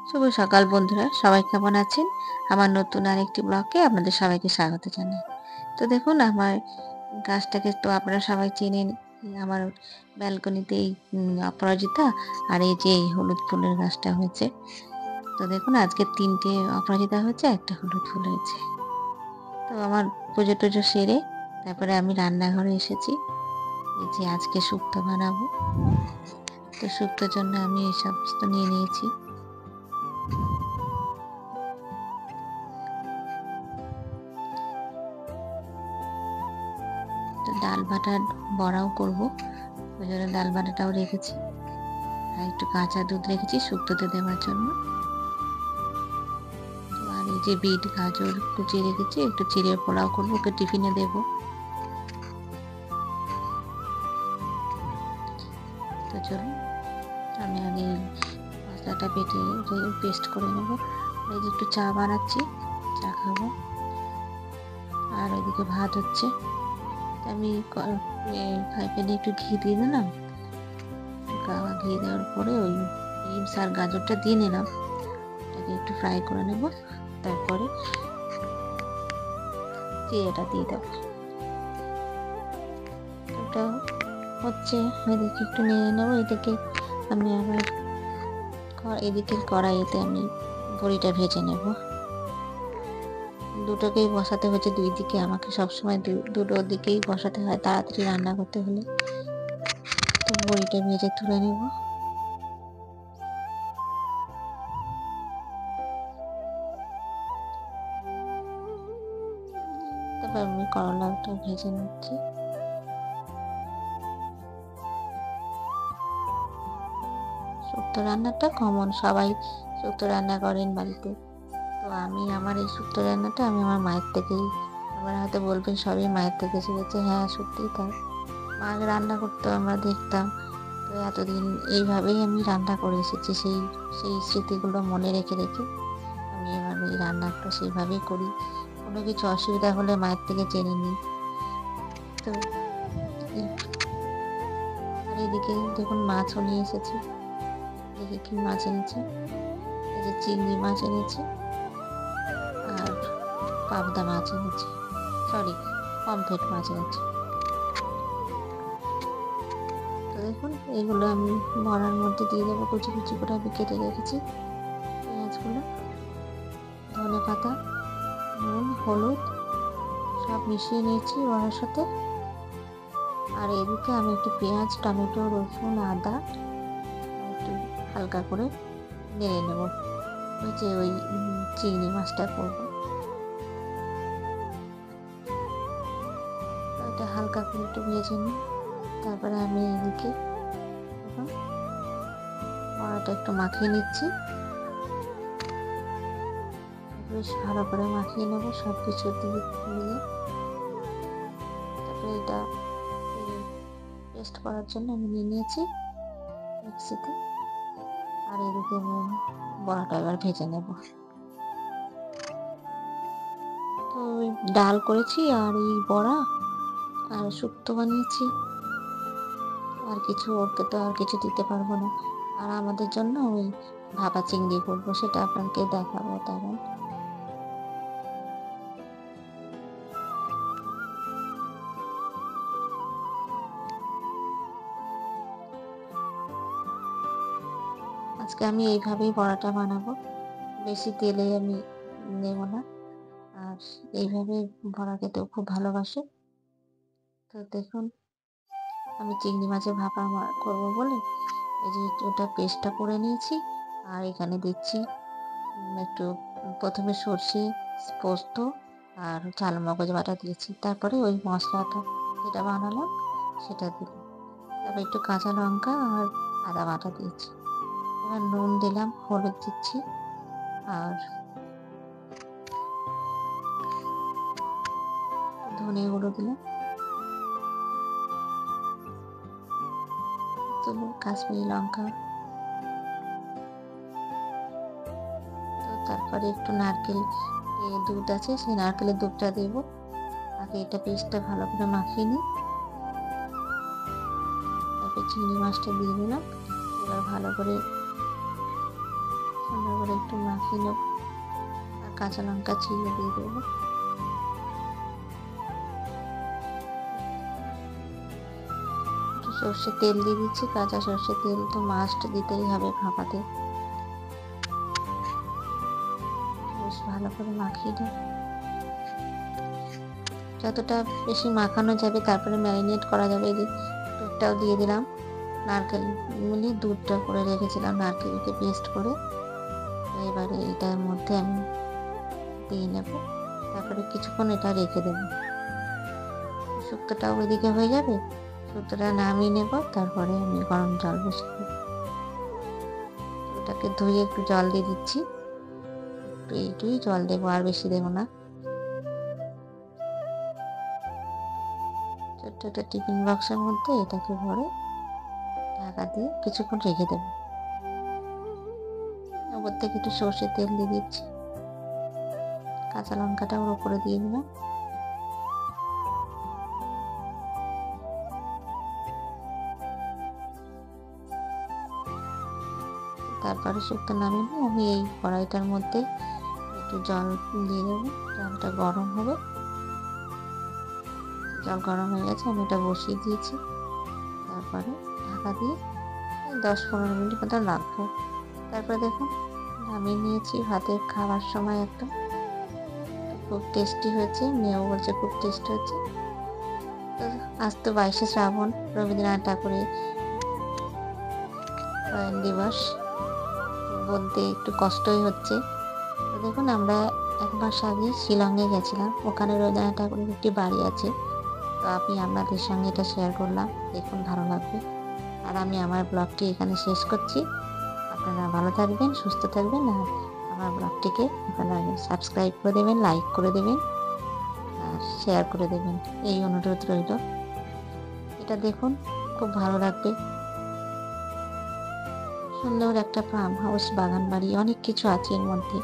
শুভ সকাল বন্ধুরা, সবাই কেমন আছেন? আমার নতুন আরেকটি ব্লগে আপনাদের সবাইকে স্বাগত জানাই। তো দেখুন, আমার গাছটাকে তো আপনারা সবাই চেনেন। আমার ব্যালকনিতে এই অপরাজিতা আর এই যে এই হলুদ ফুলের গাছটা হয়েছে। তো দেখুন, আজকে ৩টে অপরাজিতা হয়েছে, একটা হলুদ ফুল হয়েছে। তো আমার পুজো টুজো সেরে তারপরে আমি রান্নাঘরে এসেছি। এই যে আজকে শুক্তো বানাবো। তো শুক্তোর জন্য আমি এই সমস্ত নিয়ে নিয়েছি। তো ডাল বাটার বড়াও করবো, ওই জন্য ডাল বাটাটাও রেখেছি। আর একটু কাঁচা দুধ রেখেছি শুক্তোতে দেওয়ার জন্য। আর এই যে বিট গাজর কুচিয়ে রেখেছি, একটু চিড়ে পোলাও করবো, ওকে টিফিনে দেবো। তো চলুন, আমি আগে মশলাটা বেটে পেস্ট করে নেবো। এই যে একটু চা বানাচ্ছি, চা খাবো। আর ওইদিকে ভাত হচ্ছে। আমি ফ্রাই প্যানে একটু ঘি দিয়ে দিলাম। ঘি দেওয়ার পরে ওই বিনস আর গাজরটা দিয়ে নিলাম, এটাকে একটু ফ্রাই করে নেব। তারপরে চিড়েটা দিয়ে দেবো। ওটা হচ্ছে, এদিকে একটু নিয়ে নেবো। এদিকে আমি আবার এদিকে কড়াইতে আমি বড়িটা ভেজে নেব। দুটোকেই বসাতে হচ্ছে, দুই দিকে আমাকে সবসময় দুটো দিকেই বসাতে হয় তাড়াতাড়ি রান্না করতে হলে। তো বড়িটা ভেজে তুলে নেব। তারপর আমি করলাটা ভেজে নিচ্ছি। শুক্তো রান্নাটা কমন, সবাই শুক্তো রান্না করেন বাড়িতে। তো আমি আমার এই শুক্তো রান্নাটা আমি আমার মায়ের থেকেই, আপনারা হয়তো বলবেন সবই মায়ের থেকে শিখেছে। হ্যাঁ, সত্যিই তাই। মা রান্না করতো, আমরা দেখতাম। তো এতদিন এইভাবেই আমি রান্না করে এসেছি। সেই সেই স্মৃতিগুলো মনে রেখে রেখে আমি এবার এই রান্নাটা সেইভাবেই করি। কোনো কিছু অসুবিধা হলে মায়ের থেকে জেনে নিই। তো আর এদিকে দেখুন, মাছও নিয়ে এসেছি। দেখি কি মাছ এনেছে। এই যে চিংড়ি মাছ এনেছে আর পাবদা মাছ এনেছে, সরি পমফ্রেট মাছ এনেছে। তো দেখুন, এগুলো আমি বড়ার মধ্যে দিয়ে দেবো। কুচি কুচি করে আমি কেটে রেখেছি পেঁয়াজগুলো, ধনে পাতা, নুন, হলুদ সব মিশিয়ে নিয়েছি বড়ার সাথে। আর এদিকে আমি একটু পেঁয়াজ, টমেটো, রসুন, আদা একটু হালকা করে নেড়ে নেবো। ওই যে ওই চিংড়ি মাছটা করবো, ওইটা হালকা করে একটু ভেজে নিই। তারপরে আমি এদিকে এখন বড়াটা একটু মাখিয়ে নিচ্ছি। বেশ ভালো করে মাখিয়ে নেবো সব কিছু দিয়ে। তারপরে এটা পেস্ট করার জন্য আমি নিয়ে নিয়েছি মিক্সিতে। আর এদিকে আমি বড়াটা এবার ভেজে নেব। তো ডাল করেছি আর এই বড়া আর শুক্তো বানিয়েছি। আর কিছু, ওকে তো আর কিছু দিতে পারবো না। আর আমাদের জন্য ওই ভাপা চিংড়ি করবো, সেটা আপনাকে দেখাবো তখন। আজকে আমি এইভাবেই বড়াটা বানাবো, বেশি তেলে আমি নেব না। আর এইভাবে বড়া খেতেও খুব ভালোবাসে। তো দেখুন, আমি চিংড়ি মাছের ভাপা করবো বলে এই যে ওটা পেস্টটা করে নিয়েছি। আর এখানে দিচ্ছি একটু, প্রথমে সর্ষে, পোস্ত আর চাল মগজ বাটা দিয়েছি। তারপরে ওই মশলাটা যেটা বানালাম সেটা দিলাম। তারপর একটু কাঁচা লঙ্কা আর আদা বাটা দিয়েছি। এবার নুন দিলাম, হলুদ দিচ্ছি আর ধনে গুঁড়ো দিলাম, কাশ্মীরি লঙ্কা। তো তারপরে একটু নারকেল দুধ আছে, সেই নারকেলের দুধটা দেবো। আগে এটা পেস্টটা ভালো করে মাখিয়ে নিই। তারপরে চিংড়ি মাছটা দিয়ে দিলাম। এবার ভালো করে সুন্দর করে করে একটু মাখিয়ে নেব। আর কাঁচা লঙ্কা চিড়ে দিয়ে দেবো। একটু সর্ষের তেল দিয়ে দিচ্ছি, কাঁচা সর্ষের তেল তো মাস্ট দিতেই হবে ভাপাতে। বেশ ভালো করে মাখিয়ে নেব, যতটা বেশি মাখানো যাবে। তারপরে ম্যারিনেট করা যাবে। এই যে দুধটাও দিয়ে দিলাম, নারকেল মিলিয়ে দুধটা করে রেখেছিলাম নারকেলকে পেস্ট করে। এবারে এটার মধ্যে আমি দিয়ে নেব, তারপরে কিছুক্ষণ এটা রেখে দেবো। শুক্তোটাও ওইদিকে হয়ে যাবে, শুক্তোটা নামিয়ে নেব। তারপরে আমি গরম জল বসিয়ে দেবো। ওটাকে ধুয়ে একটু জল দিয়ে দিচ্ছি, একটু এইটুই জল দেবো, আর বেশি দেবো না। ছোট্ট একটা টিফিন বক্সের মধ্যে এটাকে ভরে ঢাকা দিয়ে কিছুক্ষণ রেখে দেবো। ওপর থেকে একটু সর্ষের তেল দিয়ে দিচ্ছি, কাঁচা লঙ্কাটা ওর উপরে দিয়ে দিলাম। তারপরে শুক্তো নামিয়ে নিয়ে আমি এই কড়াইটার মধ্যে একটু জল দিয়ে দেবো। জলটা গরম হবে, জল গরম হয়ে গেছে, আমি এটা বসিয়ে দিয়েছি। তারপরে ঢাকা দিয়ে 10-15 মিনিট মতো রাখবো। তারপরে দেখুন নামিয়ে নিয়েছি। ভাতে খাওয়ার সময় একটা খুব টেস্টি হয়েছে, মেয়েও বলছে খুব টেস্টি হচ্ছে। তো আজ তো 22শে শ্রাবণ, রবীন্দ্রনাথ ঠাকুরের দিবস, বলতে একটু কষ্টই হচ্ছে। তো দেখুন আমরা 1 মাস আগে শিলংয়ে গেছিলাম, ওখানে রবীন্দ্রনাথ ঠাকুরের একটি বাড়ি আছে। তো আমি আপনাদের সঙ্গে এটা শেয়ার করলাম, দেখুন ভালো লাগবে। আর আমি আমার ব্লগটি এখানে শেষ করছি। আপনারা ভালো থাকবেন, সুস্থ থাকবেন। আর আমার ব্লগটিকে আপনারা সাবস্ক্রাইব করে দেবেন, লাইক করে দেবেন আর শেয়ার করে দেবেন, এই অনুরোধ রইল। এটা দেখুন খুব ভালো লাগবে। সুন্দর একটা ফার্ম হাউস, বাগান বাড়ি, অনেক কিছু আছে এর মধ্যে।